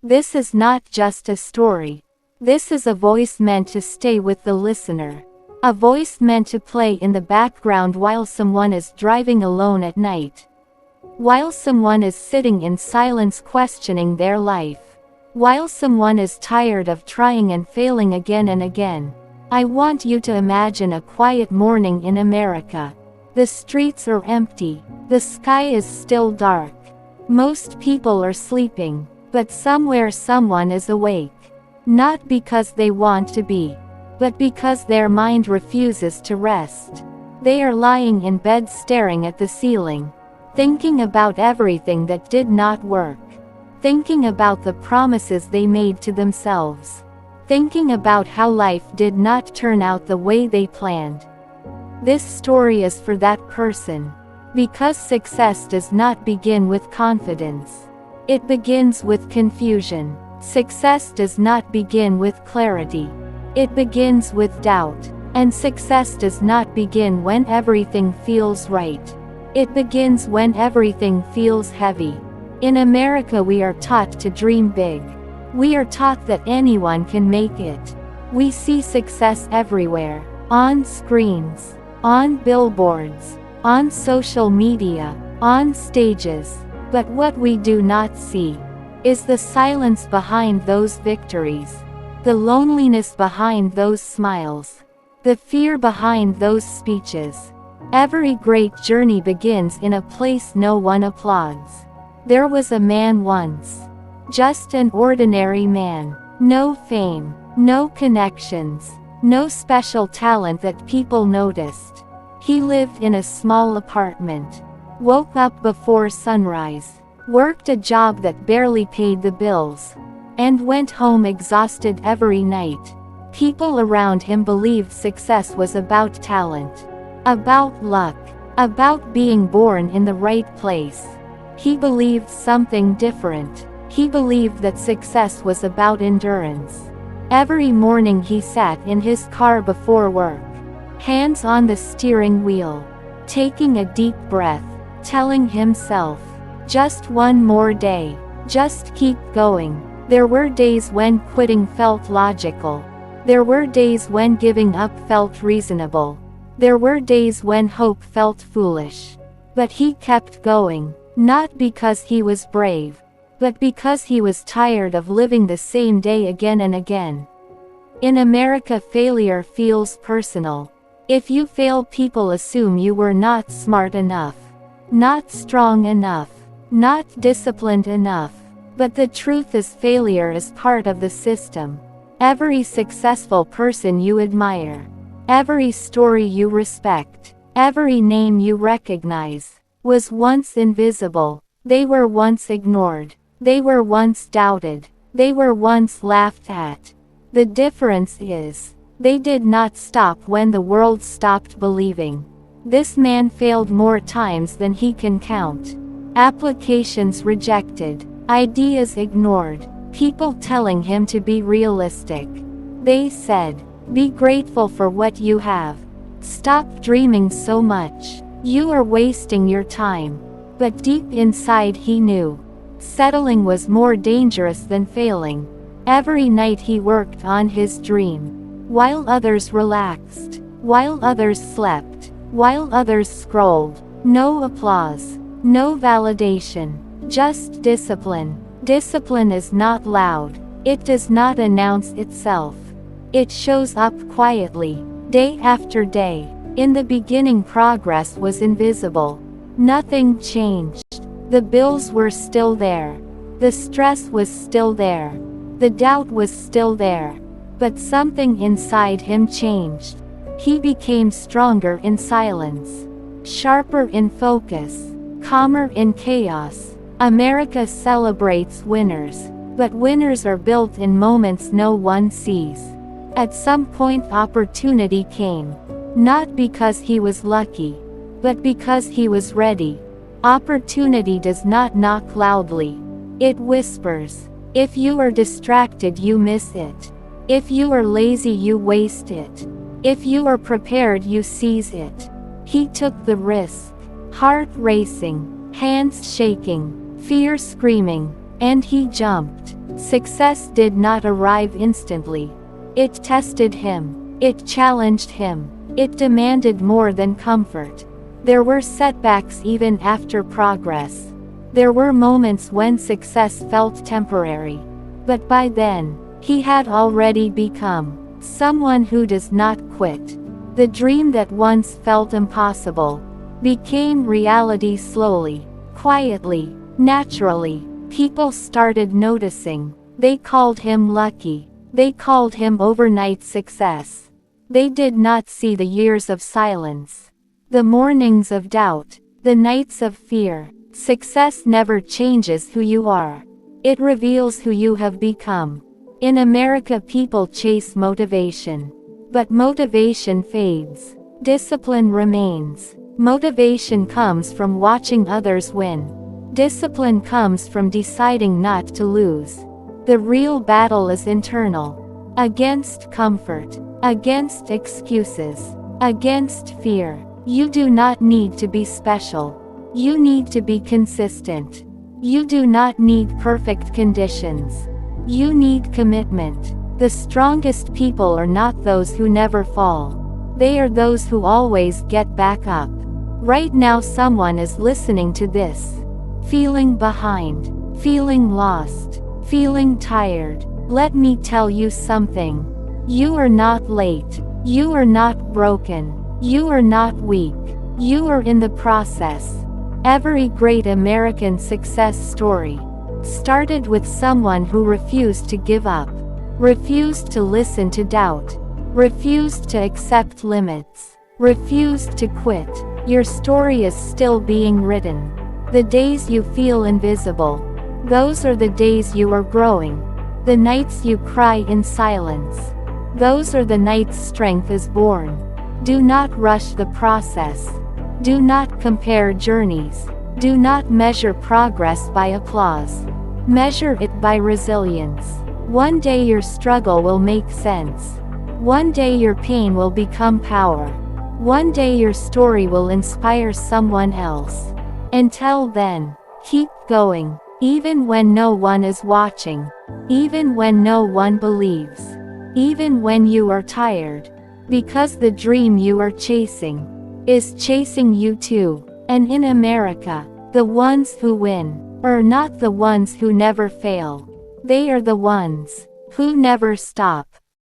This is not just a story. This is a voice meant to stay with the listener. A voice meant to play in the background while someone is driving alone at night. While someone is sitting in silence questioning their life. While someone is tired of trying and failing again and again. I want you to imagine a quiet morning in America. The streets are empty. The sky is still dark. Most people are sleeping, but somewhere someone is awake. Not because they want to be, but because their mind refuses to rest. They are lying in bed staring at the ceiling, thinking about everything that did not work. Thinking about the promises they made to themselves. Thinking about how life did not turn out the way they planned. This story is for that person. Because success does not begin with confidence. It begins with confusion. Success does not begin with clarity. It begins with doubt. And success does not begin when everything feels right. It begins when everything feels heavy. In America we are taught to dream big. We are taught that anyone can make it. We see success everywhere. On screens. On billboards. On social media. On stages. But what we do not see is the silence behind those victories. The loneliness behind those smiles. The fear behind those speeches. Every great journey begins in a place no one applauds. There was a man once. Just an ordinary man. No fame. No connections. No special talent that people noticed. He lived in a small apartment. Woke up before sunrise. Worked a job that barely paid the bills. And went home exhausted every night. People around him believed success was about talent. About luck. About being born in the right place. He believed something different. He believed that success was about endurance. Every morning he sat in his car before work. Hands on the steering wheel. Taking a deep breath. Telling himself, just one more day. Just keep going. There were days when quitting felt logical. There were days when giving up felt reasonable. There were days when hope felt foolish. But he kept going. Not because he was brave, but because he was tired of living the same day again and again. In America, failure feels personal. If you fail, people assume you were not smart enough, not strong enough, not disciplined enough. But the truth is, failure is part of the system. Every successful person you admire, every story you respect, every name you recognize, was once invisible. They were once ignored. They were once doubted. They were once laughed at. The difference is, they did not stop when the world stopped believing. This man failed more times than he can count. Applications rejected. Ideas ignored. People telling him to be realistic. They said, be grateful for what you have. Stop dreaming so much. You are wasting your time. But deep inside he knew. Settling was more dangerous than failing. Every night he worked on his dream. While others relaxed. While others slept. While others scrolled. No applause. No validation. Just discipline. Discipline is not loud. It does not announce itself. It shows up quietly, day after day. In the beginning, progress was invisible. Nothing changed. The bills were still there. The stress was still there. The doubt was still there. But something inside him changed. He became stronger in silence, sharper in focus, calmer in chaos. America celebrates winners, but winners are built in moments no one sees. At some point, opportunity came. Not because he was lucky, but because he was ready. Opportunity does not knock loudly. It whispers. If you are distracted, you miss it. If you are lazy, you waste it. If you are prepared, you seize it. He took the risk. Heart racing, hands shaking, fear screaming, and he jumped. Success did not arrive instantly. It tested him. It challenged him. It demanded more than comfort. There were setbacks even after progress. There were moments when success felt temporary. But by then, he had already become someone who does not quit. The dream that once felt impossible became reality slowly, quietly, naturally. People started noticing. They called him lucky. They called him overnight success. They did not see the years of silence, the mornings of doubt, the nights of fear. Success never changes who you are. It reveals who you have become. In America, people chase motivation. But motivation fades. Discipline remains. Motivation comes from watching others win. Discipline comes from deciding not to lose. The real battle is internal. Against comfort. Against excuses. Against fear. You do not need to be special. You need to be consistent. You do not need perfect conditions. You need commitment. The strongest people are not those who never fall. They are those who always get back up. Right now, someone is listening to this, feeling behind, feeling lost, feeling tired. Let me tell you something. You are not late. You are not broken. You are not weak. You are in the process. Every great American success story started with someone who refused to give up, refused to listen to doubt, refused to accept limits, refused to quit. Your story is still being written. The days you feel invisible, those are the days you are growing. The nights you cry in silence, those are the nights strength is born. Do not rush the process. Do not compare journeys. Do not measure progress by applause. Measure it by resilience. One day your struggle will make sense. One day your pain will become power. One day your story will inspire someone else. Until then, keep going, even when no one is watching, even when no one believes, even when you are tired, because the dream you are chasing is chasing you too. And in America, the ones who win are not the ones who never fail. They are the ones who never stop.